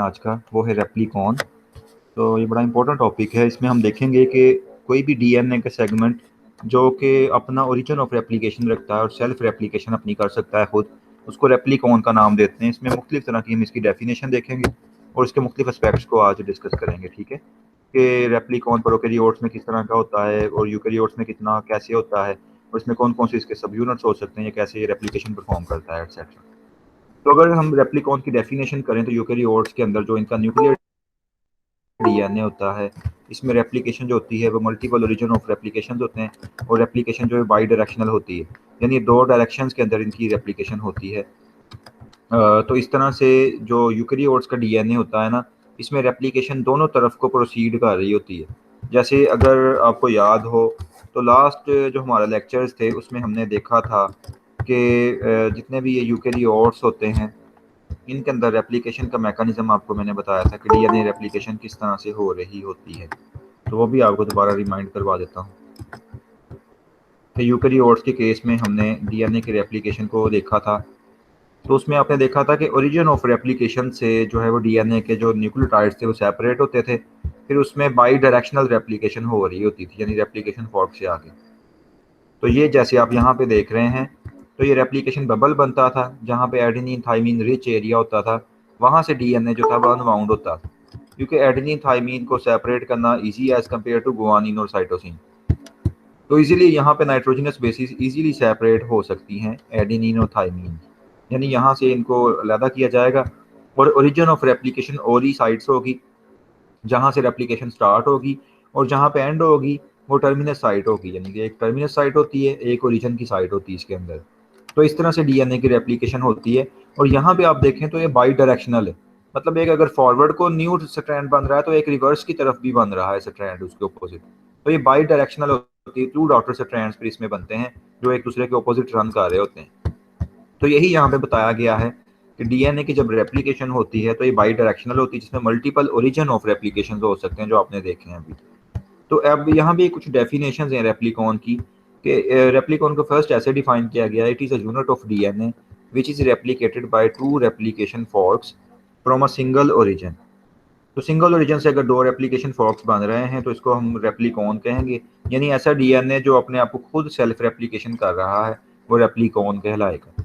आज का, वो है रेप्लिकॉन। तो ये बड़ा इंपॉर्टेंट टॉपिक है। इसमें हम देखेंगे कि कोई भी डीएनए का सेगमेंट जो कि अपना ओरिजिन ऑफ रेप्लिकेशन रखता है और सेल्फ रेप्लिकेशन अपनी कर सकता है खुद, उसको रेप्लिकॉन का नाम देते हैं। इसमें मुख्तलिफ तरह की हम इसकी डेफिनेशन देखेंगे और इसके मुख्तलिफ एस्पेक्ट्स को आज डिस्कस करेंगे, ठीक है। कि रेप्लिकॉन प्रोकैरियोट्स में किस तरह का होता है और यूकैरियोट्स में कितना कैसे होता है, और इसमें कौन कौन से इसके सब यूनिट्स हो सकते हैं, या कैसे ये रेप्लिकेशन परफॉर्म करता है, एक्सेट्रा। तो अगर हम रेप्लिकॉन की डेफिनेशन करें तो यूकैरियोट्स के अंदर जो इनका न्यूक्लियर डीएनए होता है, इसमें रेप्लिकेशन जो होती है वो मल्टीपल ओरिजिन ऑफ रेप्लिकेशन होते हैं, और रेप्लिकेशन जो है बाई डायरेक्शनल होती है, यानी दो डायरेक्शंस के अंदर इनकी रेप्लिकेशन होती है। तो इस तरह से जो यूकैरियोट्स का डीएनए होता है ना, इसमें रेप्लिकेशन दोनों तरफ को प्रोसीड कर रही होती है। जैसे अगर आपको याद हो तो लास्ट जो हमारा लेक्चर्स थे उसमें हमने देखा था कि जितने भी ये यूकैरियोट्स होते हैं इनके अंदर रेप्लिकेशन का मैकेनिज्म आपको मैंने बताया था कि डीएनए रेप्लिकेशन किस तरह से हो रही होती है। तो वो भी आपको दोबारा रिमाइंड करवा देता हूँ कि यूकैरियोट्स के केस में हमने डीएनए के रेप्लिकेशन को देखा था। तो उसमें आपने देखा था कि ओरिजिन ऑफ रेप्लिकेशन से जो है वो डीएनए के जो न्यूक्लियोटाइड्स थे वो सेपरेट होते थे, फिर उसमें बाई डायरेक्शनल रेप्लिकेशन हो रही होती थी, यानी रेप्लिकेशन फॉर्क से आगे। तो ये जैसे आप यहाँ पे देख रहे हैं, तो ये रेप्लिकेशन बबल बनता था जहाँ पे एडेनिन थाइमिन रिच एरिया होता था, वहाँ से डीएनए जो था वो अनबाउंड होता था, क्योंकि एडेनिन थाइमिन को सेपरेट करना easy as compare to guanine और साइटोसिन। तो इजीली यहाँ पे नाइट्रोजनस बेसिस इजीली सेपरेट हो सकती हैं एडेनिन और थाइमिन, यानी यहाँ से इनको अलग किया जाएगा। और ओरिजिन ऑफ रेप्लिकेशन ओरी साइट्स होगी, जहाँ से रेप्लिकेशन स्टार्ट होगी, और जहाँ पे एंड होगी वो टर्मिनस साइट होगी, यानी कि एक टर्मिनस साइट होती है, एक ओरिजिन की साइट होती है इसके अंदर। तो इस तरह से डीएनए की रेप्लिकेशन होती है। और यहाँ पे आप देखें तो ये बाई डायरेक्शनल है, मतलब एक अगर फॉरवर्ड को न्यू स्ट्रैंड बन रहा है तो एक रिवर्स की तरफ भी बन रहा है स्ट्रैंड उसके ऑपोजिट। तो ये बाई डायरेक्शनल होती है, टू डॉटर स्ट्रैंड्स फिर इसमें बनते हैं जो एक दूसरे के ऑपोजिट रन कर रहे होते हैं। तो यही यहाँ पे बताया गया है कि डीएनए की जब रेप्लिकेशन होती है तो ये बाई डायरेक्शनल होती है, जिसमें मल्टीपल ओरिजिन ऑफ रेप्लिकेशन हो सकते हैं जो आपने देखे हैं अभी। तो अब यहाँ भी कुछ डेफिनेशन हैं रेप्लिकॉन की, कि रेप्लिकॉन को फर्स्ट ऐसे डिफाइन किया गया है, it is a unit of DNA which is replicated by two replication forex from a single origin. तो सिंगल ओरिजिन से अगर दो रेप्लिकेशन फॉर्क्स बन रहे हैं तो इसको हम रेप्लिकॉन कहेंगे, यानी ऐसा डीएनए जो अपने आप को खुद सेल्फ रेप्लिकेशन कर रहा है वो रेप्लिकॉन कहलाएगा।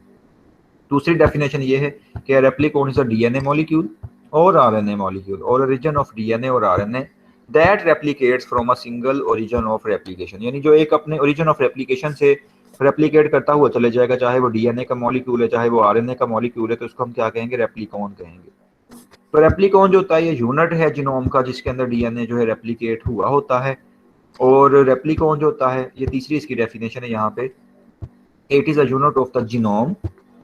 दूसरी डेफिनेशन ये है कि replicon is a DNA molecule और आरएनए मॉलिक्यूल और ओरिजिन ऑफ डीएनए और RNA that replicates from a single origin of replication, यानी जो एक अपने ओरिजिन ऑफ रेप्लिकेशन से रेप्लिकेट करता हुआ चले जाएगा, चाहे वो डीएनए का मॉलिक्यूल है चाहे वो आरएनए का मॉलिक्यूल है, तो उसको हम क्या कहेंगे, रेप्लिकॉन कहेंगे। तो रेप्लिकॉन जो होता है ये यूनिट है जीनोम का जिसके अंदर डीएनए जो है रेप्लिकेट हुआ होता है। और रेप्लिकॉन जो होता है, ये तीसरी इसकी डेफिनेशन है यहाँ पे, it is a unit of the genome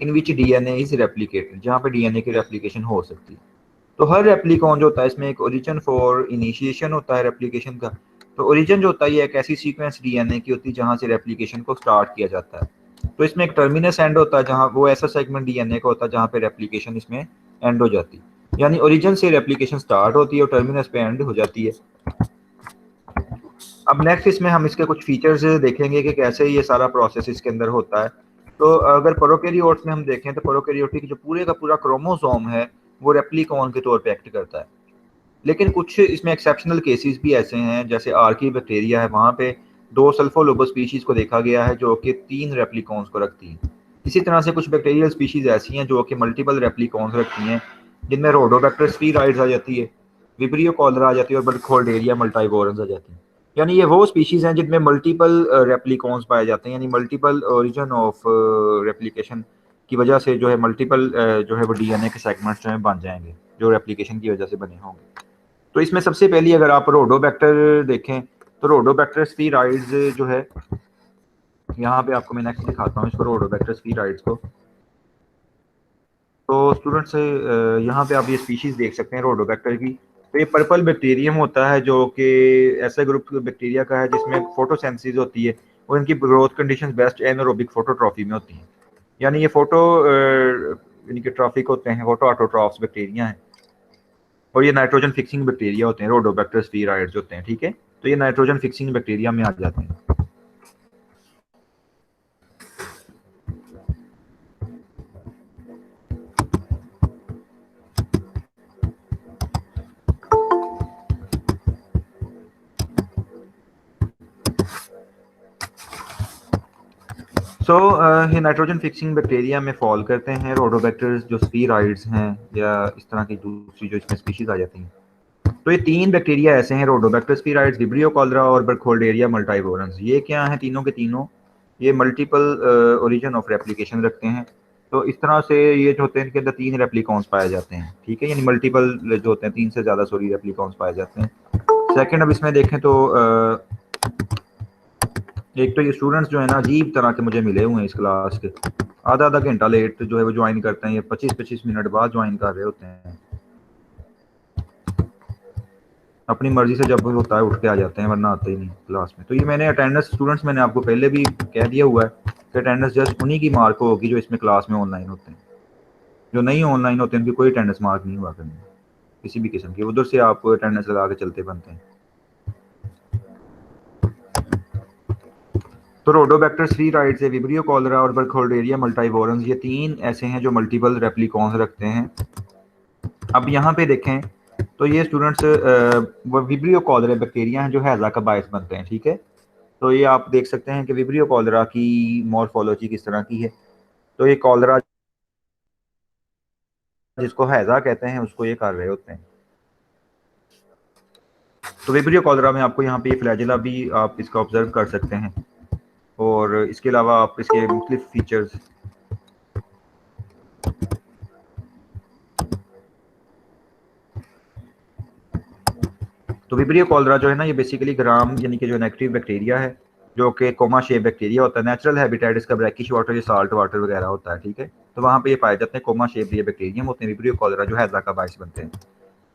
in which DNA is replicated, जहाँ पे डीएनए की रेप्लिकेशन हो सकती है। तो हर रेप्लिकॉन जो होता है इसमें एक ओरिजिन फॉर इनिशिएशन होता है रेप्लिकेशन का। तो ओरिजिन जो होता है ये एक ऐसी सीक्वेंस डीएनए की होती है जहाँ से रेप्लिकेशन को स्टार्ट किया जाता है। तो इसमें एक टर्मिनस एंड होता है, जहाँ वो ऐसा सेगमेंट डीएनए का होता है जहाँ पे रेप्लिकेशन इसमें एंड हो जाती है, यानी ओरिजिन से रेप्लिकेशन स्टार्ट होती है और टर्मिनस पे एंड हो जाती है। अब नेक्स्ट इसमें हम इसके कुछ फीचर्स देखेंगे कि कैसे ये सारा प्रोसेस इसके अंदर होता है। तो अगर प्रोकैरियोट्स में हम देखें तो प्रोकैरियोटिक जो पूरे का पूरा क्रोमोसोम है वो रेप्लिकॉन के तौर पे एक्ट करता है। लेकिन कुछ इसमें एक्सेप्शनल केसेस भी ऐसे हैं, जैसे आर्की बैक्टीरिया है, वहाँ पे दो सल्फोलोबस स्पीशीज को देखा गया है जो कि 3 रेप्लिकॉन्स को रखती हैं। इसी तरह से कुछ बैक्टीरियल स्पीशीज ऐसी हैं जो कि मल्टीपल रेप्लिकॉन्स रखती हैं, जिनमें रोडोबैक्टर स्फीराइड्स आ जाती है, विब्रियो कॉलरा आ जाती है और बर्खोल्डेरिया मल्टाइवोरन्स आ जाती हैं। यानी ये वो स्पीशीज हैं जिनमें मल्टीपल रेप्लिकॉन्स पाए जाते हैं, यानी मल्टीपल ओरिजिन ऑफ रेप्लिकेशन की वजह से जो है मल्टीपल जो है वो डीएनए के सेगमेंट्स जो है बन जाएंगे जो रेप्लिकेशन की वजह से बने होंगे। तो इसमें सबसे पहली अगर आप रोडोबैक्टर देखें तो रोडोबैक्टर स्फीराइड्स जो है, यहाँ पे आपको मैं नेक्स्ट दिखाता हूँ इसको, रोडोबैक्टर स्फीराइड्स को। तो स्टूडेंट्स यहाँ पे आप ये स्पीशीज देख सकते हैं रोडोबैक्टर की। तो ये पर्पल बैक्टीरियम होता है जो कि ऐसे ग्रुप बैक्टीरिया का है जिसमें फोटोसेंसिस होती है और इनकी ग्रोथ कंडीशंस बेस्ट एनारोबिक फोटोट्रॉफी में होती हैं, यानी ये फोटो इनके ट्रॉफिक होते हैं, फोटो ऑटोट्रॉफ्स बैक्टीरिया हैं। और ये नाइट्रोजन फिक्सिंग बैक्टीरिया होते हैं, रोडोबैक्टर स्फीराइड्स होते हैं, ठीक है। तो ये नाइट्रोजन फिक्सिंग बैक्टीरिया में आ जाते हैं। सो ये नाइट्रोजन फिक्सिंग बैक्टीरिया में फॉल करते हैं रोडोबैक्टर्स जो स्पीराइड्स हैं या इस तरह की दूसरी जो इसमें स्पीशीज आ जाती हैं। तो ये तीन बैक्टीरिया ऐसे हैं रोडोबैक्टर स्पीराइड्स, विब्रियो कॉलरा और बर्खोल्डेरिया मल्टाइवोरेंस। ये क्या हैं तीनों के तीनों, ये मल्टीपल ओरिजिन ऑफ रेप्लिकेशन रखते हैं। तो इस तरह से ये जो होते हैं इनके अंदर तीन रेप्लिकॉन्स पाए जाते हैं, ठीक है, यानी मल्टीपल जो होते हैं तीन से ज़्यादा सॉरी रेप्लिकॉन्स पाए जाते हैं। सेकंड, अब इसमें देखें तो एक तो ये स्टूडेंट्स जो है ना अजीब तरह के मुझे मिले हुए हैं इस क्लास के, आधा आधा घंटा लेट जो है वो ज्वाइन करते हैं, ये 25-25 मिनट बाद ज्वाइन कर रहे होते हैं, अपनी मर्जी से जब होता है उठ के आ जाते हैं वरना आते ही नहीं क्लास में। तो ये मैंने अटेंडेंस स्टूडेंट्स मैंने आपको पहले भी कह दिया हुआ है कि अटेंडेंस जस्ट उन्हीं की मार्क होगी जो इसमें क्लास में ऑनलाइन होते हैं, जो नहीं ऑनलाइन होते हैं उनकी कोई अटेंडेंस मार्क नहीं हुआ करनी किसी भी किस्म की, उधर से आप अटेंडेंस लगा के चलते बनते हैं। तो रोडोबैक्टर स्पीराइड्स है, विब्रियो कॉलरा और बर्खोल्डेरिया मल्टाइवोरेंस, ये तीन ऐसे हैं जो मल्टीपल रेप्लिकॉन्स रखते हैं। अब यहाँ पे देखें तो ये स्टूडेंट्स विब्रियो कॉलरा बैक्टीरिया हैं जो हैजा का बायस बनते हैं, ठीक है। तो ये आप देख सकते हैं कि विब्रियो कॉलरा की मॉर्फोलॉजी किस तरह की है। तो ये कॉलरा जिसको हैजा कहते हैं उसको ये कर रहे होते हैं। तो विब्रियो कॉलरा में आपको यहाँ पे फ्लैजिला भी आप इसका ऑब्जर्व कर सकते हैं, और इसके अलावा आप इसके मुख्तलिफ फीचर्स, तो विब्रियो कॉलरा जो है ना ये बेसिकली ग्राम यानी कि जो नेगेटिव बैक्टीरिया है जो कि कोमा शेप बैक्टीरिया होता है, नेचुरल हैबिटेट इसका ब्रैकिश वाटर या साल्ट वाटर वगैरह होता है, ठीक है। तो वहाँ पे ये पाए जाते हैं, कोमा शेप ये बैक्टीरियम होते हैं, विब्रियो कॉलरा जो हैजा का बायस बनते हैं।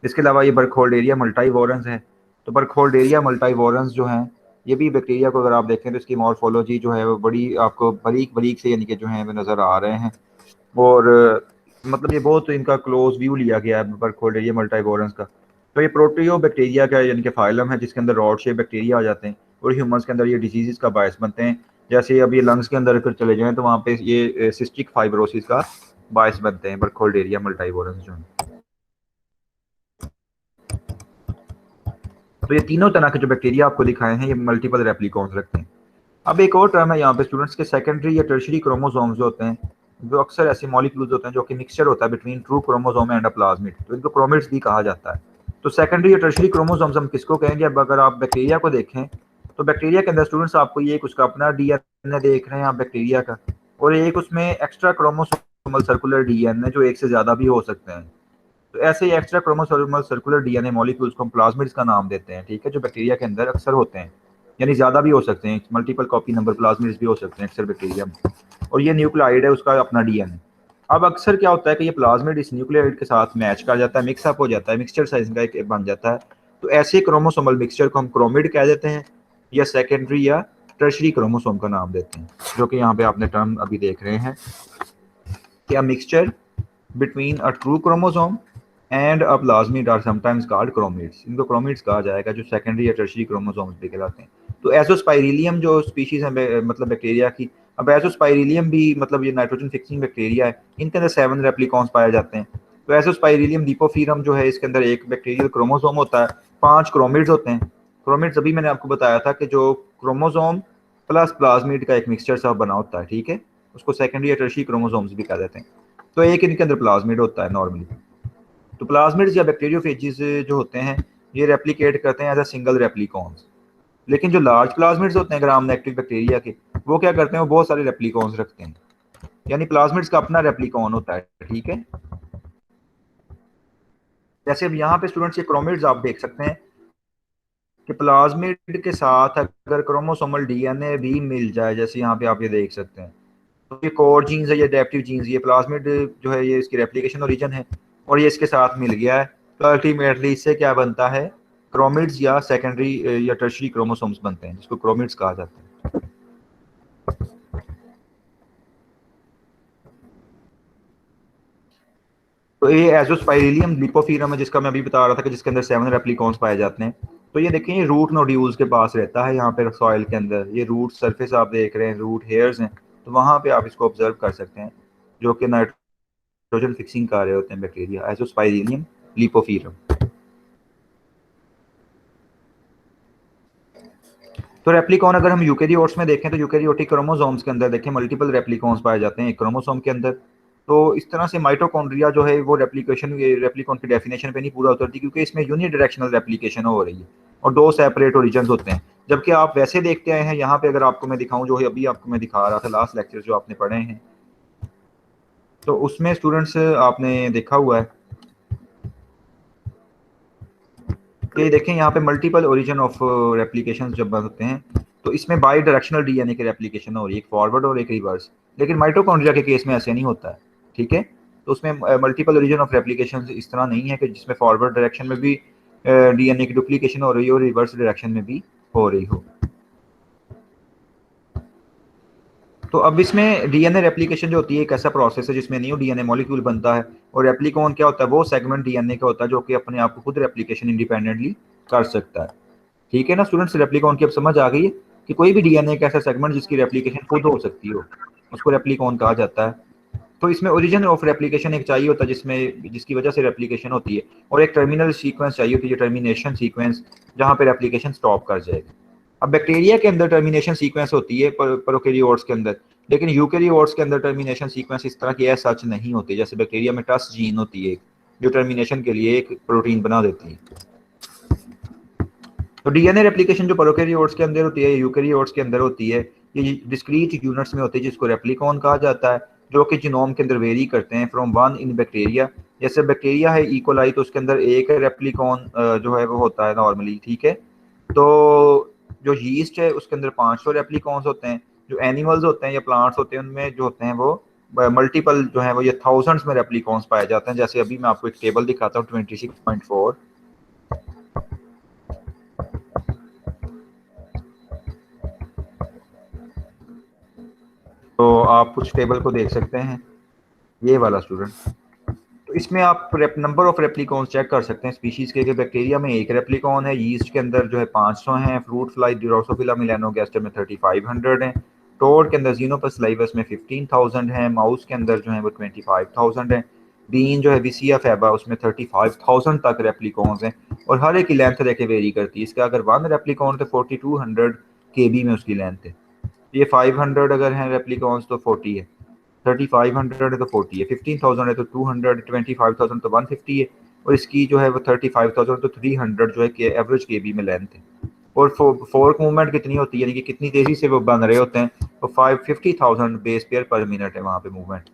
इसके अलावा ये बर्खोल्डेरिया मल्टाइवोरेंस है। तो बर्खोल्डेरिया मल्टाइवोरेंस जो है ये भी बैक्टीरिया को अगर आप देखें तो इसकी मॉर्फोलॉजी जो है वो बड़ी आपको बारीक बारीक से यानी कि जो है वो नज़र आ रहे हैं, और मतलब ये बहुत इनका क्लोज व्यू लिया गया है बर्खोल्डेरिया मल्टाइवोरेंस का। तो ये प्रोटियो बैक्टीरिया का यानी कि फाइलम है जिसके अंदर रॉड शेप बैक्टीरिया आ जाते हैं, और ह्यूमंस के अंदर ये डिजीज़ का बायस बनते हैं। जैसे अब ये लंग्स के अंदर अगर चले जाएं तो वहाँ पे ये सिस्टिक फाइब्रोसिस का बायस बनते हैं बर्खोल्डेरिया मल्टाइवोरेंस जो है। तो ये तीनों तरह के जो बैक्टीरिया आपको दिखाए हैं ये मल्टीपल रेप्लिकॉन्स रखते हैं। अब एक और टर्म है यहाँ पे स्टूडेंट्स के सेकेंडरी या टर्शरी क्रोमोसोम्स जो होते हैं, जो अक्सर ऐसे मॉलिक्यूल्स होते हैं जो कि मिक्सचर होता है between true chromosome and a plasmid, तो इनको क्रोमिड्स भी कहा जाता है। तो सेकेंडरी या टर्शरी क्रोमोसोम्स हम किसको कहेंगे? अब अगर आप बैक्टीरिया को देखें तो बैक्टीरिया के अंदर स्टूडेंट्स आपको ये उसका अपना डीएनए देख रहे हैं आप बैक्टीरिया का, और एक उसमें एक्स्ट्रा क्रोमोसोमल सर्कुलर डीएनए जो एक से ज्यादा भी हो सकते हैं। तो ऐसे ही extra chromosomal circular DNA molecules को हम प्लाज्मिड्स का नाम देते हैं, ठीक है, जो बैक्टीरिया के अंदर अक्सर होते हैं, यानी ज़्यादा भी हो सकते हैं, मल्टीपल कॉपी नंबर प्लाज्मिड्स भी हो सकते हैं अक्सर बैक्टीरिया में। और ये न्यूक्लियाइड है उसका अपना डीएनए। अब अक्सर क्या होता है कि ये प्लाज्मिड इस न्यूक्लियाइड के साथ मैच कर जाता है, मिक्सअप हो जाता है, मिक्सचर साइज का एक बन जाता है। तो ऐसे क्रोमोसोमल मिक्सचर को हम क्रोमिड कह देते हैं, या सेकेंडरी या टर्शरी क्रोमोसोम का नाम देते हैं, जो कि यहाँ पे आपने टर्म अभी देख रहे हैं कि mixture between a true chromosome and a plasmid are sometimes called chromids। इनको chromids कहा जाएगा जो सेकेंडरी या टर्शरी क्रोमोसोम्स भी कहलाते हैं। तो एजोस्पाइरिलियम जो स्पीशीज है मतलब बैक्टीरिया की, अब एजोस्पाइरिलियम भी मतलब ये नाइट्रोजन फिक्सिंग बैक्टीरिया है, इनके अंदर 7 रेप्लिकॉन्स पाए जाते हैं। तो एजोस्पाइरिलियम लिपोफिरम जो है इसके अंदर एक बैक्टीरियल क्रोमोसोम होता है, 5 क्रोमिड्स होते हैं। क्रोमिड्स अभी मैंने आपको बताया था कि जो क्रोमोसोम प्लस प्लाज्मिड का एक मिक्सचर सा बना होता है, ठीक है, उसको सेकेंडरी या टर्शरी क्रोमोसोम्स भी कह देते हैं। तो एक इनके अंदर प्लाज्मिड होता है नॉर्मली। तो प्लाज्मिड्स या बैक्टीरियोफेजेस जो होते हैं ये रेप्लिकेट करते हैं एज अ सिंगल रेप्लिकॉन्स। लेकिन जो लार्ज प्लाज्मिड्स होते हैं ग्राम नेगेटिव बैक्टीरिया के, वो क्या करते हैं, वो बहुत सारे रेप्लिकॉन्स रखते हैं, यानी प्लाज्मिड्स का अपना रेप्लिकॉन होता है, ठीक है। जैसे अब यहाँ पे स्टूडेंट्स ये क्रोमिड्स आप देख सकते हैं कि प्लाज्मिड के साथ अगर क्रोमोसोमल डीएनए भी मिल जाए, जैसे यहाँ पे आप ये देख सकते हैं, तो ये कोर जीन्स है, ये अडेप्टिव जीन्स, ये प्लाज्मिड जो है ये इसकी रेप्लिकेशन ओरिजिन है, और ये इसके साथ मिल गया है, तो अल्टीमेटली इससे क्या बनता है, क्रोमिड्स या सेकेंडरी या टर्शरी क्रोमोसोम्स बनते हैं जिसको क्रोमिड्स कहा जाता है। तो ये एजोस्पाइरिलियम लिपोफिरम है जिसका मैं अभी बता रहा था कि जिसके अंदर 7 रेप्लिकॉन्स पाए जाते हैं। तो ये देखें, ये रूट नोड्यूल्स के पास रहता है यहाँ पे सॉइल के अंदर, ये रूट सरफेस आप देख रहे हैं, रूट हेयर्स हैं, तो वहाँ पे आप इसको ऑब्जर्व कर सकते हैं, जो कि नाइट्रोजन फिक्सिंग कर रहे होते हैं बैक्टीरिया, एजोस्पाइरिलियम लिपोफिरम। तो रेप्लिकॉन अगर हम यूकेरियोट्स में देखें तो यूकेरियोटिक क्रोमोसोम्स के अंदर देखें मल्टीपल रेप्लिकॉन्स पाए जाते हैं एक क्रोमोसोम के अंदर। तो इस तरह से माइटोकॉन्ड्रिया जो है वो रेप्लिकॉन की डेफिनेशन पे नहीं पूरा उतरती, क्योंकि इसमें यूनिडायरेक्शनल रेप्लिकेशन हो रही है और दो सेपरेट ओरिजिन होते हैं। जबकि आप वैसे देखते आए हैं, यहाँ पे अगर आपको मैं दिखाऊं, जो है अभी आपको मैं दिखा रहा था लास्ट लेक्चर जो आपने पढ़े हैं, तो उसमें स्टूडेंट्स आपने देखा हुआ है कि देखें यहाँ पे मल्टीपल ओरिजिन ऑफ रेप्लिकेशन जब होते हैं तो इसमें बाई डायरेक्शनल डीएनए की रेप्लिकेशन हो रही है, एक फॉरवर्ड और एक रिवर्स। लेकिन माइटोकॉन्ड्रिया के केस में ऐसे नहीं होता है, ठीक है। तो उसमें मल्टीपल ओरिजिन ऑफ रेप्लिकेशन इस तरह नहीं है कि जिसमें फॉरवर्ड डायरेक्शन में भी डीएनए की डुप्लीकेशन हो रही हो और रिवर्स डायरेक्शन में भी हो रही हो। तो अब इसमें डीएनए रेप्लिकेशन जो होती है एक ऐसा प्रोसेस है जिसमें न्यू डीएनए मॉलिक्यूल बनता है, और रेप्लिकॉन क्या होता है, वो सेगमेंट डीएनए का होता है जो कि अपने आप को खुद रेप्लिकेशन इंडिपेंडेंटली कर सकता है। ठीक है ना स्टूडेंट्स, रेप्लिकॉन की अब समझ आ गई है कि कोई भी डीएनए का ऐसा सेगमेंट जिसकी रेप्लिकेशन खुद हो सकती हो उसको रेप्लिकॉन कहा जाता है। तो इसमें ओरिजिन ऑफ रेप्लिकेशन एक चाहिए होता है जिसमें जिसकी वजह से रेप्लिकेशन होती है, और एक टर्मिनल सीक्वेंस चाहिए होती है, टर्मिनेशन सीक्वेंस, जहाँ पे रेप्लिकेशन स्टॉप कर जाएगा। अब बैक्टीरिया के अंदर टर्मिनेशन सीक्वेंस होती है प्रोकैरियोट्स के अंदर, लेकिन यूकैरियोट्स के अंदर टर्मिनेशन सीक्वेंस इस तरह की है सच नहीं होती। जैसे बैक्टीरिया में टस जीन होती है जो टर्मिनेशन के लिए एक प्रोटीन बना देती है। तो डीएनए रेप्लिकेशन जो प्रोकैरियोट्स के अंदर होती है, यूकैरियोट्स के अंदर होती है, ये डिस्क्रीट यूनिट्स में होती है जिसको रेप्लिकॉन कहा जाता है, जो कि जीनोम के अंदर वेरी करते हैं फ्रॉम वन इन बैक्टीरिया। जैसे बैक्टीरिया है इकोलाई, तो उसके अंदर एक रेप्लिकॉन जो है वो होता है नॉर्मली, ठीक है। तो जो यीस्ट है उसके अंदर 500 रेप्लिकॉन्स होते हैं। जो एनिमल्स होते हैं या प्लांट्स होते हैं उनमें जो होते हैं वो मल्टीपल जो है वो ये थाउजेंड्स में रेप्लिकॉन्स पाए जाते हैं। जैसे अभी मैं आपको एक टेबल दिखाता हूँ 26.4। तो आप कुछ टेबल को देख सकते हैं, ये वाला स्टूडेंट। तो इसमें आप नंबर ऑफ रेप्लिकॉन्स चेक कर सकते हैं स्पीशीज के। बैक्टीरिया में एक रेप्लिकॉन है, यीस्ट के अंदर जो है 500 हैं, फ्रूट फ्लाई ड्रोसोफिला मिलेनोगास्टर में 3500 हैं, टोड के अंदर जीनोपस लाइवस में 15000 हैं, माउस के अंदर जो है वो 25000 हैं, बीन जो है विसिया फैबा उसमें 35000 तक रेप्लिकॉन्स हैं, और हर एक की लेंथ देखे वेरी करती है। इसका अगर वन रेप्लिकॉन तो 4200 केबी में उसकी लेंथ है। ये 500 अगर हैं रेप्लिकॉन्स तो 40 है, 3500 है तो 40 है, 15000 है तो 200, 25000 तो 150 है, और इसकी जो है वो 35000 तो 300 जो है कि एवरेज के बी में लेंथ है। और फोर्क मूवमेंट कितनी होती है, यानी कि कितनी तेजी से वो बन रहे होते हैं, तो 550,000 बेस पेयर पर मिनट है वहाँ पे मूवमेंट।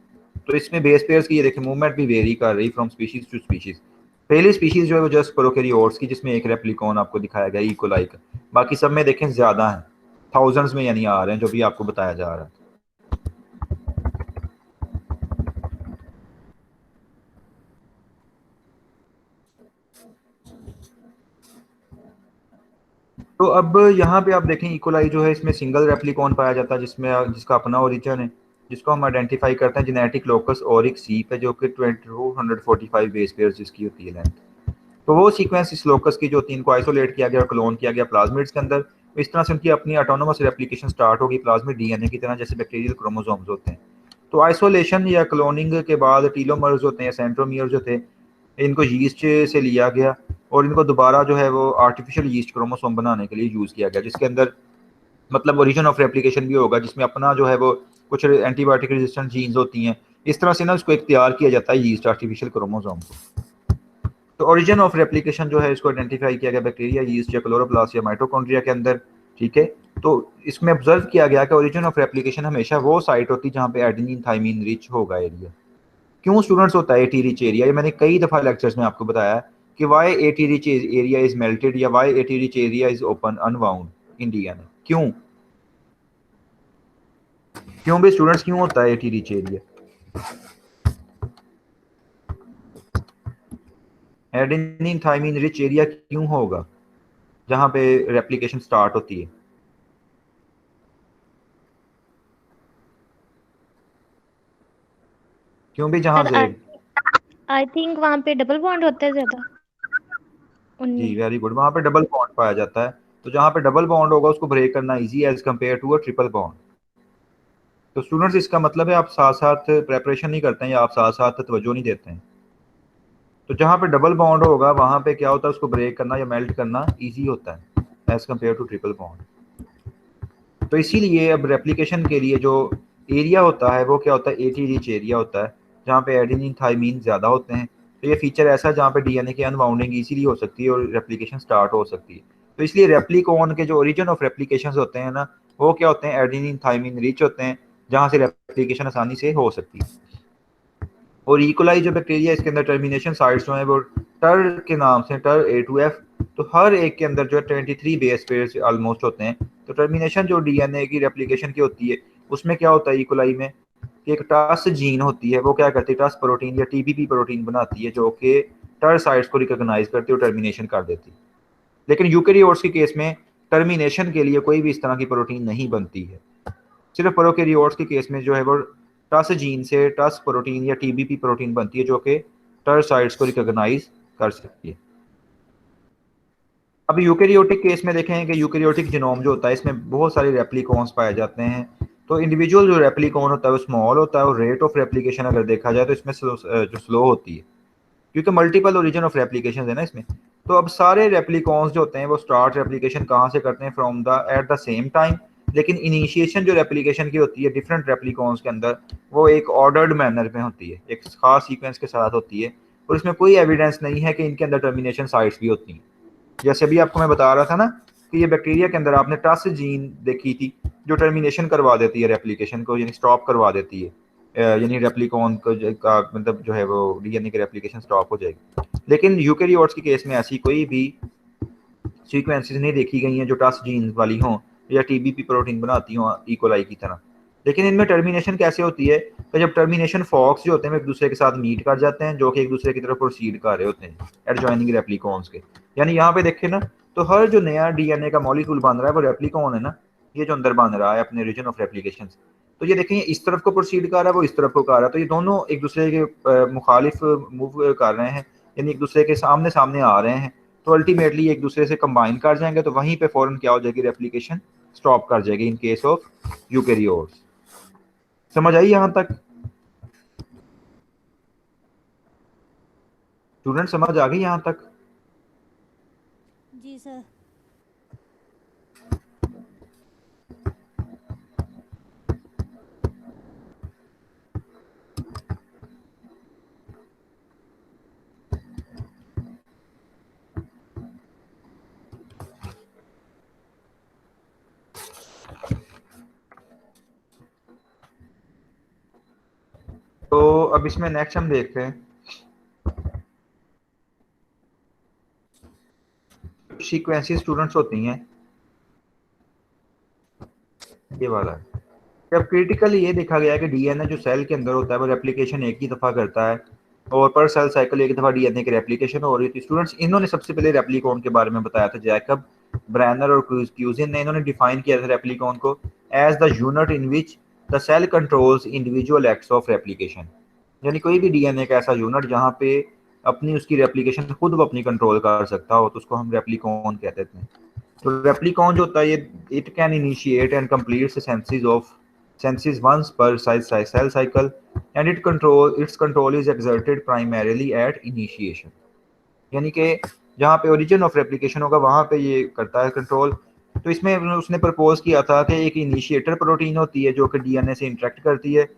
तो इसमें बेस पेयर्स की ये देखें मूवमेंट भी वेरी कर रही फ्रॉम स्पीशीज टू स्पीशीज। पहली स्पीशीज जो है वो जस्ट प्रोकैरियोट्स की, जिसमें एक रेप्लिकॉन आपको दिखाया गया इकोलाई का। बाकी सब में देखें ज्यादा है, थाउजेंड्स में यानी आ रहे हैं जो भी आपको बताया जा रहा है। तो अब यहाँ पे आप देखें इकोलाई जो है इसमें सिंगल रेप्लिकॉन पाया जाता है जिसमें जिसका अपना ओरिजिन है, जिसको हम आइडेंटिफाई करते हैं जेनेटिक लोकस ओरिक सीप है, जो कि 2245 बेस पेयर जिसकी होती है लेंथ। तो वो सीक्वेंस इस लोकस की जो होती है इनको आइसोलेट किया गया और क्लोन किया गया प्लाज्मिड्स के अंदर। तो इस तरह से उनकी अपनी ऑटोनोमस रेप्लिकेशन स्टार्ट होगी प्लाज्मिड डीएनए की तरह, जैसे बैक्टीरियल क्रोमोसोम्स होते हैं। तो आइसोलेशन या क्लोनिंग के बाद टीलोमर्स होते हैं, सेंट्रोमियर जो थे, इनको यीस्ट से लिया गया और इनको दोबारा जो है वो आर्टिफिशियल यीस्ट क्रोमोसोम बनाने के लिए यूज़ किया गया, जिसके अंदर मतलब ओरिजिन ऑफ रेप्लिकेशन भी होगा, जिसमें अपना जो है वो कुछ एंटीबायोटिक रेजिस्टेंट जीन्स होती हैं। इस तरह से ना उसको एक तैयार किया जाता है यीस्ट आर्टिफिशियल क्रोमोसोम को। तो ओरिजिन ऑफ रेप्लिकेशन जो है इसको आइडेंटिफाई किया गया बैक्टीरिया, यीस्ट या क्लोरोप्लास्ट या माइटोकॉन्ड्रिया के अंदर, ठीक है। तो इसमें ऑब्जर्व किया गया कि ओरिजिन ऑफ रेप्लिकेशन हमेशा वो साइट होती है जहाँ पे एडेनिन थाइमिन रिच होगा एरिया। क्यों स्टूडेंट्स होता है एटी रिच एरिया, ये मैंने कई दफा लेक्चर्स में आपको बताया है कि why AT rich area is melted या why AT rich area is open unbound in DNA. क्यों क्यों भी स्टूडेंट्स क्यों होता है AT rich area? Adenine thymine rich area क्यों होगा जहां पे रेप्लिकेशन स्टार्ट होती है? क्यों भी जहां सर से आई थिंक वहाँ पे डबल बॉन्ड होता है ज्यादा जी उनमें। वेरी गुड, वहां पे डबल बॉन्ड पाया जाता है। तो जहां पे डबल बॉन्ड होगा उसको ब्रेक करना easy as compare to a triple bond. तो स्टूडेंट्स इसका मतलब है आप साथ साथ प्रेपरेशन नहीं करते हैं या आप साथ साथ तवज्जो नहीं देते हैं। तो जहां पे डबल बॉन्ड होगा वहां पे क्या होता है, उसको ब्रेक करना या मेल्ट करना इजी होता है as compare to triple bond. तो इसीलिए अब रेप्लिकेशन के लिए जो एरिया होता है वो क्या होता है, एटी रिच एरिया होता है, जहाँ पे एडेनिन थाइमीन ज़्यादा होते हैं। तो ये फीचर ऐसा है जहाँ पे डीएनए की अनबाउंडिंग इजीली हो सकती है और रेप्लिकेशन स्टार्ट हो सकती है। तो इसलिए रेप्लिकॉन के जो ओरिजिन ऑफ रेप्लिकेशन होते हैं ना, वो क्या होते हैं, एडेनिन थाइमीन रिच होते हैं, जहाँ से रेप्लिकेशन आसानी से हो सकती है। और इकोलाई जो बैक्टीरिया, इसके अंदर टर्मिनेशन साइट्स जो है वो टर के नाम से, टर A to F, तो हर एक के अंदर जो है 23 बेस पेयर ऑलमोस्ट होते हैं। तो टर्मिनेशन जो डीएनए की रेप्लिकेशन की होती है उसमें क्या होता है इकोलाई में, कि एक टस जीन होती है, वो क्या करती है, टस प्रोटीन या टीपीपी प्रोटीन बनाती है जो कि टर साइट्स को रिकॉग्नाइज करती है और टर्मिनेशन कर देती है। लेकिन यूकेरियोट्स के केस में टर्मिनेशन के लिए कोई भी इस तरह की प्रोटीन नहीं बनती है। सिर्फ प्रोकैरियोट्स के केस में जो है वो टस जीन से टस प्रोटीन या टीबीपी प्रोटीन बनती है जो कि टर साइट्स को रिकॉग्नाइज कर सकती है। अब यूकेरियोटिक केस में देखें कि यूकेरियोटिक जीनोम जो होता है इसमें बहुत सारे रेप्लिकॉन्स पाए जाते हैं। तो इंडिविजुअल जो रेप्लिकॉन होता है वो स्मॉल होता है और रेट ऑफ रेप्लिकेशन अगर देखा जाए तो इसमें जो स्लो होती है, क्योंकि मल्टीपल ओरिजिन ऑफ रेप्लिकेशन है ना इसमें। तो अब सारे रेप्लिकॉन्स जो होते हैं वो स्टार्ट रेप्लिकेशन कहाँ से करते हैं, from the at the same time. लेकिन इनिशिएशन जो रेप्लिकेशन की होती है डिफरेंट रेप्लिकॉन्स के अंदर, वो एक ऑर्डर्ड मैनर में होती है, एक खास सीक्वेंस के साथ होती है, और इसमें कोई एविडेंस नहीं है कि इनके अंदर टर्मिनेशन साइट्स भी होती हैं। जैसे अभी आपको मैं बता रहा था ना कि ये बैक्टीरिया के अंदर आपने टस जीन देखी थी जो टर्मिनेशन करवा देती है रेप्लिकेशन को, यानी स्टॉप करवा देती है, यानी रेप्लिकॉन को का मतलब जो है वो डीएनए की रेप्लिकेशन स्टॉप हो जाएगी। लेकिन यूकेरियोट्स के केस में ऐसी कोई भी सीक्वेंसेस नहीं देखी गई हैं जो टस जीन वाली हों या टीबीपी प्रोटीन बनाती हों इकोलाई की तरह। लेकिन इनमें टर्मिनेशन कैसे होती है, तो जब टर्मिनेशन फॉक्स जो होते हैं वो एक दूसरे के साथ मीट कर जाते हैं, जो कि एक दूसरे की तरफ प्रोसीड कर रहे होते हैं एडजॉइनिंग रेप्लिकॉन्स के। यानी यहाँ पे देखें ना, तो हर जो नया डीएनए का मॉलिक्यूल बन रहा है वो रेप्लिकॉन है ना, ये जो अंदर बन रहा है अपने रीजन ऑफ रेप्लिकेशन। तो ये देखें इस तरफ को प्रोसीड कर रहा है, वो इस तरफ को कर रहा है, तो ये दोनों एक दूसरे के मुखालिफ मूव कर रहे हैं, यानी एक दूसरे के सामने सामने आ रहे हैं। तो अल्टीमेटली एक दूसरे से कंबाइन कर जाएंगे, तो वहीं पे फौरन क्या हो जाएगी, रेप्लिकेशन स्टॉप कर जाएगी इन केस ऑफ यूकेरियोट्स। समझ आई यहां तक स्टूडेंट, समझ आ गई यहां तक? जी सर। तो अब इसमें नेक्स्ट हम देखते हैं सीक्वेंसेस स्टूडेंट्स होती हैं, ये वाला है। अब क्रिटिकली ये देखा गया है कि डीएनए जो सेल के अंदर होता है वो रेप्लिकेशन एक ही दफ़ा करता है, और पर सेल साइकिल एक दफ़ा डीएनए की रेप्लिकेशन हो रही थी। स्टूडेंट्स, इन्होंने सबसे पहले रेप्लिकॉन के बारे में बताया था, जैकब, ब्रैनर और क्यूजिन ने। इन्होंने डिफाइन किया था रेप्लिकॉन को as the unit in which the cell controls individual acts of replication. यानी कोई भी डीएनए का ऐसा यूनिट जहाँ पे अपनी उसकी रेप्लिकेशन खुद वो अपनी कंट्रोल कर सकता हो, तो उसको हम रेप्लिकॉन कहते हैं। तो रेप्लिकॉन जो होता है ये it can initiate and complete senses of senses once per cell cycle, and its control is exerted primarily at initiation। यानी कि जहाँ पे ओरिजिन ऑफ रेप्लिकेशन होगा वहाँ पे ये करता है कंट्रोल। तो इसमें उसने प्रपोज किया था कि एक इनिशिएटर प्रोटीन होती है जो कि डीएनए से इंटरेक्ट करती है,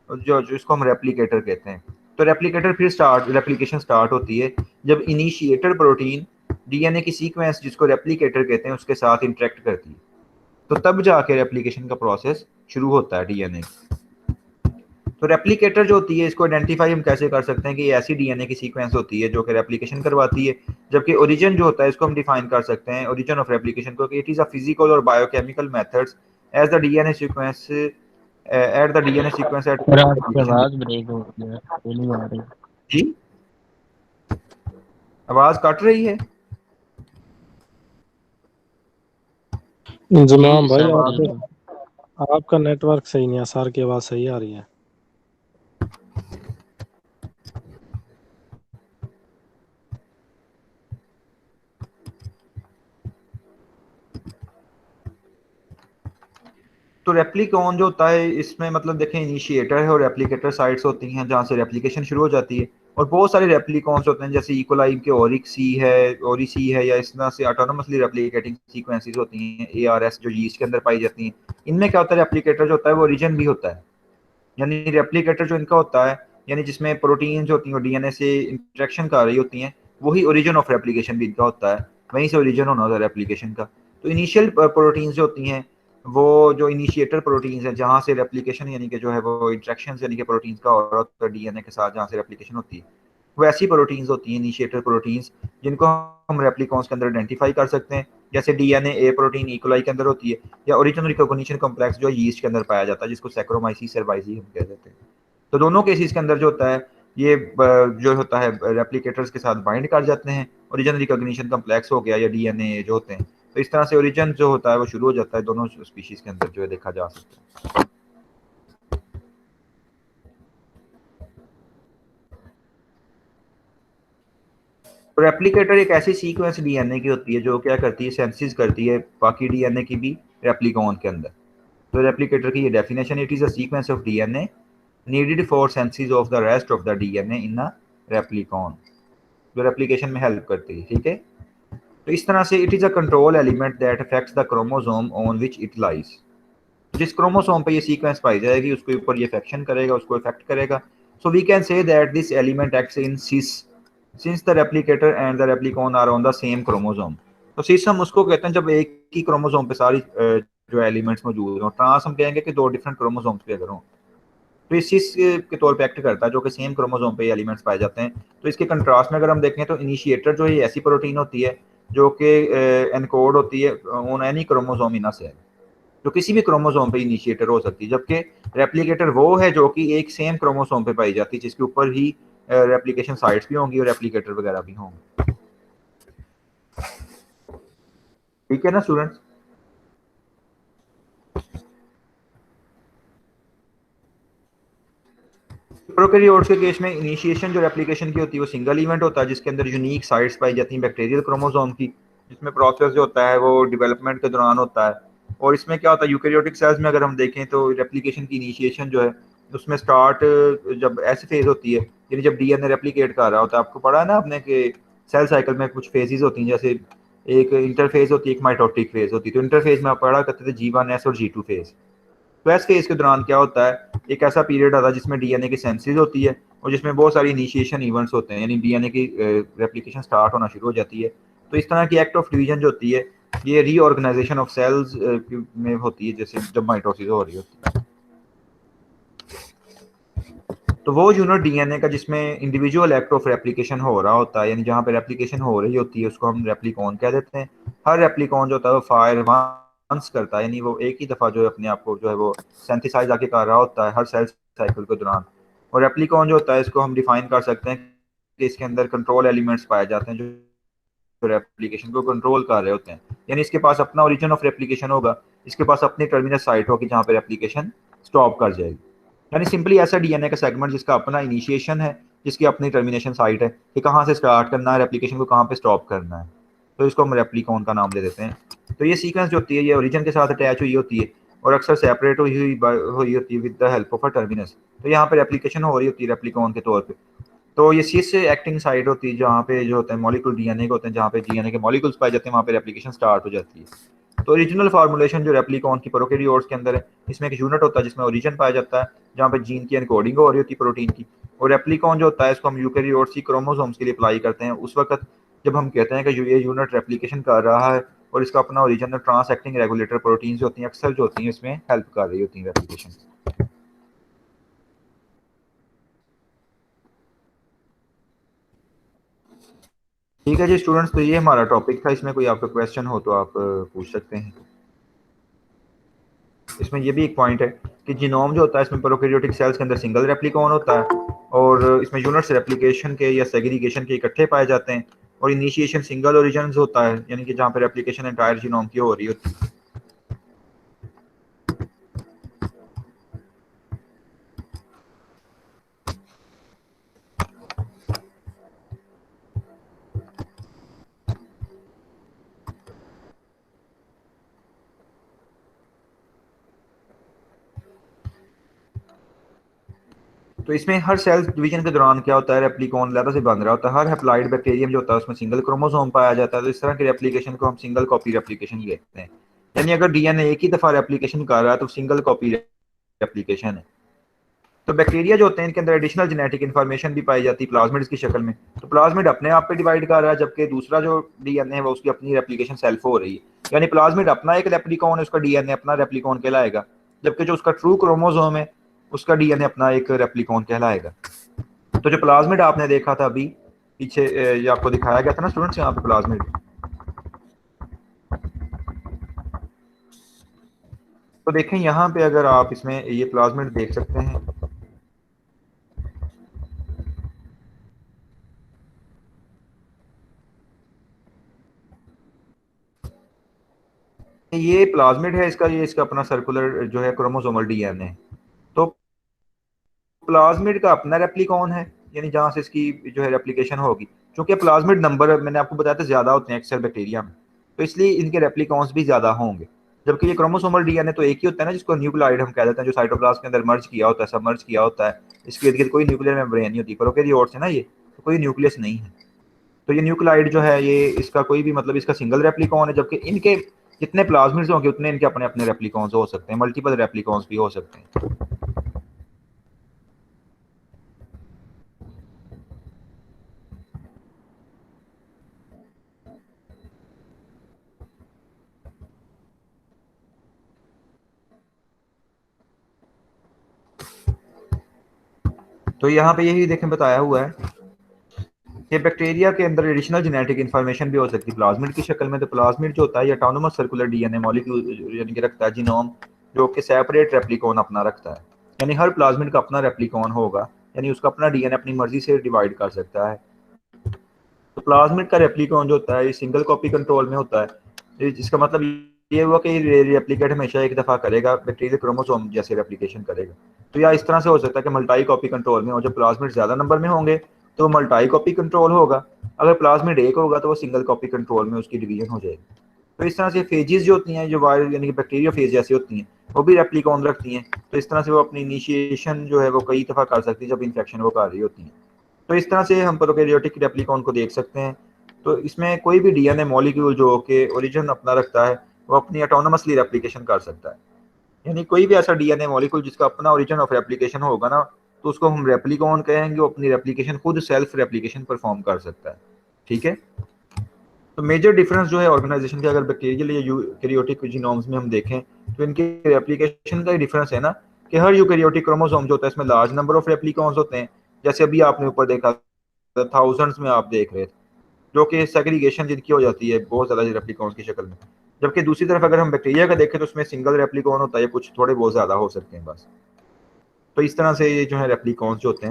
जो जिसको हम रेप्लिकेटर कहते हैं। तो रेप्लिकेटर फिर रेप्लिकेशन स्टार्ट होती है जब इनिशिएटर प्रोटीन डीएनए की सीक्वेंस जिसको रेप्लिकेटर कहते हैं उसके साथ इंटरेक्ट करती है, तो तब जाके रेप्लिकेशन का प्रोसेस शुरू होता है डीएनए। तो रेप्लिकेटर जो होती है इसको आइडेंटिफाई हम कैसे कर सकते हैं कि ये ऐसी डीएनए की सीक्वेंस होती है जो कि रेप्लिकेशन करवाती है, जबकि ओरिजिन जो होता है इसको हम डिफाइन कर सकते हैं ओरिजिन ऑफ रेप्लिकेशन को कि इट इज अ फिजिकल और biochemical methods as the DNA sequence at the DNA sequence at sir आपकी आवाज ब्रेक हो रही है, नहीं आ रही। जी, आवाज कट रही है। इंजमाम भाई सर आपका नेटवर्क सही नहीं है, सर की आवाज सही आ रही है। तो रेप्लिकॉन जो होता है इसमें मतलब देखें इनिशिएटर है और रेप्लिकेटर साइट्स होती हैं जहाँ से रेप्लिकेशन शुरू हो जाती है। और बहुत सारे रेप्लिकॉन्स होते हैं, जैसे इकोलाई के ओरिसी है या इस तरह से ऑटोनोमसली रेप्लिकेटिंग सीक्वेंसेस होती हैं, ARS जो यीस्ट के अंदर पाई जाती हैं। इनमें क्या होता है, रेप्लिकेटर जो होता है वो ओरिजिन भी होता है, यानी रेप्लिकेटर जो इनका होता है, यानी जिसमें प्रोटीन्स होती हैं डीएनए से इंटरेक्शन कर रही होती हैं, वही ओरिजिन ऑफ रेप्लिकेशन भी इनका होता है, वहीं से ओरिजिन होना होता है रेप्लिकेशन का। तो इनिशियल प्रोटीन्स जो होती हैं, वो जो इनिशिएटर प्रोटीन्स हैं जहाँ से रेप्लिकेशन यानी कि जो है वो इंटरेक्शन यानी कि प्रोटीन्स का हो रहा होता है डीएनए के साथ, जहाँ से रेप्लिकेशन होती है, वो ऐसी प्रोटीन्स होती हैं इनिशिएटर प्रोटीन्स, जिनको हम रेप्लिकॉन्स के अंदर आइडेंटिफाई कर सकते हैं। जैसे डीएनए ए प्रोटीन इकोलाई के अंदर होती है, या ओरिजिनल रिकॉग्निशन कॉम्प्लेक्स जो यीस्ट के अंदर पाया जाता है, जिसको सैक्रोमाइसीस सर्वाइसी हम कह देते हैं। तो दोनों केसेस के अंदर जो होता है, ये जो होता है रेप्लिकेटर्स के साथ बाइंड कर जाते हैं, ओरिजिनल रिकॉग्निशन कॉम्प्लेक्स हो गया या डीएनए जो होते हैं, तो इस तरह से ओरिजिन जो होता है वो शुरू हो जाता है दोनों स्पीशीज के अंदर, जो है देखा जा सकता है। तो रेप्लिकेटर एक ऐसी सीक्वेंस डीएनए की होती है जो क्या करती है, सेंसिस करती है बाकी डीएनए की भी रेप्लिकॉन के अंदर। तो रेप्लिकेटर की ये definition, it is a sequence of DNA needed for synthesis of the rest of the DNA in a replicon, जो रेप्लिकेशन में हेल्प करती है। ठीक है, तो इस तरह से it is a control element that affects the chromosome on which it lies. जिस क्रोमोसोम पे ये सीक्वेंस पाई जाएगी उसके ऊपर ये अफेक्शन करेगा, उसको इफेक्ट करेगा। So we can say that this element acts in cis since the replicator and the replicon are on the same chromosome. तो सिस हम उसको कहते हैं जब एक ही क्रोमोसोम पे सारी जो एलिमेंट्स मौजूद हो। ट्रांस हम कहेंगे कि दो डिफरेंट क्रोमोसोम्स पे अगर हो, तो इस सिस के तौर पे एक्ट करता है, जो कि सेम क्रोमोसोम पे एलिमेंट्स पाए जाते हैं। तो इसके कंट्रास्ट में अगर हम देखें तो इनिशिएटर जो है ऐसी प्रोटीन होती है जो कि एनकोड होती है on any chromosome in a cell, जो किसी भी क्रोमोसोम पे इनिशिएटर हो सकती है। जबकि रेप्लिकेटर वो है जो कि एक सेम क्रोमोसोम पे पाई जाती है, जिसके ऊपर ही रेप्लिकेशन साइट्स भी होंगी और रेप्लिकेटर वगैरह भी होंगे। ठीक है ना स्टूडेंट्स? प्रोकैरियोट्स के केस में इनिशिएशन जो रेप्लिकेशन की होती है वो सिंगल इवेंट होता है, जिसके अंदर यूनिक साइट्स पाई जाती हैं बैक्टीरियल क्रोमोसोम की, जिसमें प्रोसेस जो होता है वो डेवलपमेंट के दौरान होता है। और इसमें क्या होता है, यूकैरियोटिक सेल्स में अगर हम देखें तो रेप्लिकेशन की इनिशिएशन जो है उसमें स्टार्ट जब ऐसी फेज होती है, यानी जब डीएनए रेप्लिकेट कर रहा होता है। आपको पढ़ा है ना आपने कि सेल साइकिल में कुछ फेजेस होती हैं, जैसे एक इंटरफेज होती है, एक माइटोटिक फेज होती है। तो इंटरफेज में आप पढ़ा करते थे G1S और G2 फेज। तो एस फेज के दौरान क्या होता है, एक ऐसा पीरियड आता है जिसमें डीएनए की सेंसिस होती है और जिसमें बहुत सारी इनिशिएशन इवेंट्स होते हैं, यानी डीएनए की रेप्लिकेशन स्टार्ट होना शुरू हो जाती है। तो इस तरह की एक्ट ऑफ डिवीजन जो होती है ये रीऑर्गेनाइजेशन ऑफ सेल्स में होती है, जैसे जब माइटोसिस हो रही होती है। तो वो यूनिट डीएनए का जिसमें इंडिविजुअल एक्ट ऑफ रेप्लिकेशन हो रहा होता है, यानी जहाँ पे रेप्लिकेशन हो रही होती है उसको हम रेप्लिकॉन कह देते हैं। हर रेप्लिकॉन जो होता है वो फायर वंस करता है, यानी वो एक ही दफ़ा जो है अपने आप को जो है वो सेंथिसाइज आके कर रहा होता है हर सेल साइकिल के दौरान। और रेप्लिकॉन जो होता है इसको हम डिफाइन कर सकते हैं कि इसके अंदर कंट्रोल एलिमेंट्स पाए जाते हैं जो रेप्लिकेशन को कंट्रोल कर रहे होते हैं। यानी इसके पास अपना ओरिजिन ऑफ रेप्लिकेशन होगा, इसके पास अपनी टर्मिनस साइट होगी जहाँ पे रेप्लिकेशन स्टॉप कर जाएगी। यानी सिंपली ऐसा डीएनए का सेगमेंट जिसका अपना इनिशिएशन है, जिसकी अपनी टर्मिनेशन साइट है कि कहाँ से स्टार्ट करना है रेप्लिकेशन को, कहाँ पे स्टॉप करना है। तो इसको हम रेप्लिकॉन का नाम दे देते हैं। तो ये सीक्वेंस जो होती है ये ओरिजिन के साथ अटैच हुई होती है और अक्सर सेपरेट हुई होती है with the help of a terminus. तो यहाँ पे रेप्लिकेशन हो रही होती है रेप्लिकॉन के तौर पे। तो ये सिस एक्टिंग साइट होती है जहाँ पे जो होते हैं मॉलिक्यूल डीएनए के होते हैं, जहाँ पे डीएनए के मॉलिक्यूल्स पाए जाते हैं वहाँ पे रेप्लिकेशन स्टार्ट हो जाती है। तो ओरिजिनल फार्मूलेशन जो रेप्लिकॉन की प्रोकैरियोट्स के अंदर है, इसमें एक यूनिट होता है जिसमें ओरिजिन पाया जाता है, जहाँ पे जीन की एनकोडिंग हो रही होती है प्रोटीन की। और रेप्लिकॉन जो होता है इसको हम यूकैरियोट्स की क्रोमोसोम्स के लिए अप्लाई करते हैं उस वक्त जब हम कहते हैं कि ये यूनिट रेप्लिकेशन कर रहा है और इसका अपना original trans acting regulator protein जो होती हैं अक्सर जो होती हैं इसमें हेल्प कर रही होती हैं रेप्लिकेशन। ठीक है जी स्टूडेंट्स, तो ये हमारा टॉपिक था। इसमें कोई आपका क्वेश्चन हो तो आप पूछ सकते हैं। इसमें ये भी एक पॉइंट है कि जीनोम जो होता है इसमें प्रोकैरियोटिक सेल्स के अंदर सिंगल रेप्लिकॉन होता है और इसमें यूनिट्स रेप्लिकेशन के या सेग्रीगेशन के इकट्ठे पाए जाते हैं। और इनिशिएशन सिंगल ओरिजिन होता है, यानी कि जहाँ पे रेप्लिकेशन एंटायर जीनोम की हो रही होती है। तो इसमें हर सेल डिवीजन के दौरान क्या होता है, रेप्लिकॉन लैदा से बन रहा होता है। हर हैप्लॉइड बैक्टीरियम जो होता है उसमें सिंगल क्रोमोसोम पाया जाता है। तो इस तरह की रेप्लिकेशन को हम सिंगल कॉपी रेप्लिकेशन कहते हैं। यानी अगर डीएनए एक ही दफा रेप्लिकेशन कर रहा है तो सिंगल कॉपी रेप्लिकेशन है। तो बैक्टीरिया जो होते हैं इनके अंदर एडिशनल जेनेटिक इन्फॉर्मेशन भी पाई जाती है प्लाज्मिड्स की शक्ल में। तो प्लाज्मिड अपने आप पे डिवाइड कर रहा है, जबकि दूसरा जो डीएनए है वो उसकी अपनी रेप्लिकेशन सेल्फ हो रही है। यानी प्लाज्मिड अपना एक रेप्लिकॉन है, उसका डीएनए अपना रेप्लिकॉन कहलाएगा, जबकि जो उसका ट्रू क्रोमोसोम है उसका डीएनए अपना एक रेप्लिकॉन कहलाएगा। तो जो प्लाज्मिड आपने देखा था अभी पीछे, ये आपको दिखाया गया था ना स्टूडेंट्स, यहाँ पे प्लाज्मिड, तो देखें यहाँ पे अगर आप इसमें ये प्लाज्मिड देख सकते हैं। ये प्लाज्मिड है इसका, ये इसका अपना सर्कुलर जो है क्रोमोसोमल डीएनए। तो प्लाज्मिड का अपना रेप्लिकॉन है, यानी जहां से इसकी जो है रेप्लिकेशन होगी। क्योंकि प्लाज्मिड नंबर मैंने आपको बताया था ज्यादा होते हैं एक्सेल बैक्टीरिया में, तो इसलिए इनके रेप्लिकॉन्स भी ज्यादा होंगे। जबकि ये क्रोमोसोमल डीएनए तो एक ही होता है ना, जिसको न्यूक्लियोइड हम कह देते हैं, जो साइटोप्लाज्म के अंदर मर्ज किया होता है, सब मर्ज किया होता है। इसके इर्द गिर्द कोई न्यूक्लियर मेम्ब्रेन नहीं होती, प्रोकैरियोट्स है ना ये, तो कोई न्यूक्लियस नहीं है। तो ये न्यूक्लियोइड जो है ये इसका कोई भी मतलब इसका सिंगल रेप्लिकॉन है, जबकि इनके जितने प्लाज्मिड्स होंगे उतने इनके अपने अपने रेप्लिकॉन्स हो सकते हैं, मल्टीपल रेप्लिकॉन्स भी हो सकते हैं। तो यहाँ पे यही देखें बताया हुआ है कि बैक्टीरिया के अंदर एडिशनल जेनेटिक इन्फॉर्मेशन भी हो सकती है प्लाज्मिड की शक्ल में। तो प्लाज्मिड जो होता है ये ऑटोनोमस सर्कुलर डीएनए मॉलिक्यूल यानी कि रखता है जीनोम, जो कि सेपरेट रेप्लिकॉन अपना रखता है। यानी हर प्लाज्मिड का अपना रेप्लिकॉन होगा, यानी उसका अपना डीएनए अपनी मर्जी से डिवाइड कर सकता है। तो प्लाज्मिड का रेप्लिकॉन जो होता है ये सिंगल कॉपी कंट्रोल में होता है, जिसका मतलब ये हुआ कि रेप्लिकेट हमेशा एक दफा करेगा, बैक्टीरियल क्रोमोसोम जैसे रेप्लिकेशन करेगा। तो या इस तरह से हो सकता है कि मल्टाई कॉपी कंट्रोल में हो, जब प्लाज्मिड ज्यादा नंबर में होंगे तो मल्टाई कॉपी कंट्रोल होगा, अगर प्लाज्मिड एक होगा तो वो सिंगल कॉपी कंट्रोल में उसकी डिवीजन हो जाएगी। तो इस तरह से फेजेस जो होती हैं, जो वायरल यानी कि बैक्टीरिया फेज जैसी होती हैं, वो भी रेप्लिकॉन रखती हैं। तो इस तरह से वो अपनी इनिशिएशन जो है वो कई दफा कर सकती है जब इन्फेक्शन वो कर रही होती है। तो इस तरह से हम प्रोकैरियोटिक रेप्लिकॉन को देख सकते हैं। तो इसमें कोई भी डीएनए मॉलिक्यूल जो कि ओरिजिन अपना रखता है वो अपनी ऑटोनोमसली रेप्लिकेशन कर सकता है। यानी कोई भी ऐसा डीएनए मॉलिक्यूल जिसका अपना ओरिजिन ऑफ रेप्लिकेशन होगा ना, तो उसको हम रेप्लिकॉन कहेंगे। वो अपनी रेप्लिकेशन खुद सेल्फ रेप्लिकेशन परफॉर्म कर सकता है। ठीक है। तो मेजर डिफरेंस जो है ऑर्गेनाइजेशन के अगर बैक्टीरियल या यूकैरियोटिक जीनोम्स में हम देखें तो इनके रेप्लिकेशन का ही डिफरेंस है ना, कि हर यूकैरियोटिक क्रोमोसोम जो होता है इसमें लार्ज नंबर ऑफ रेप्लिकॉन्स होते हैं। जैसे अभी आपने ऊपर देखा थाउजेंड्स में आप देख रहे थे, जो कि सेग्रीगेशन जिनकी हो जाती है बहुत ज्यादा रेप्लिकॉन्स की शक्ल में। जबकि दूसरी तरफ अगर हम बैक्टीरिया का देखें तो उसमें सिंगल रेप्लिकॉन होता है, कुछ थोड़े बहुत ज्यादा हो सकते हैं बस। तो इस तरह से ये जो है रेप्लिकॉन्स जो होते हैं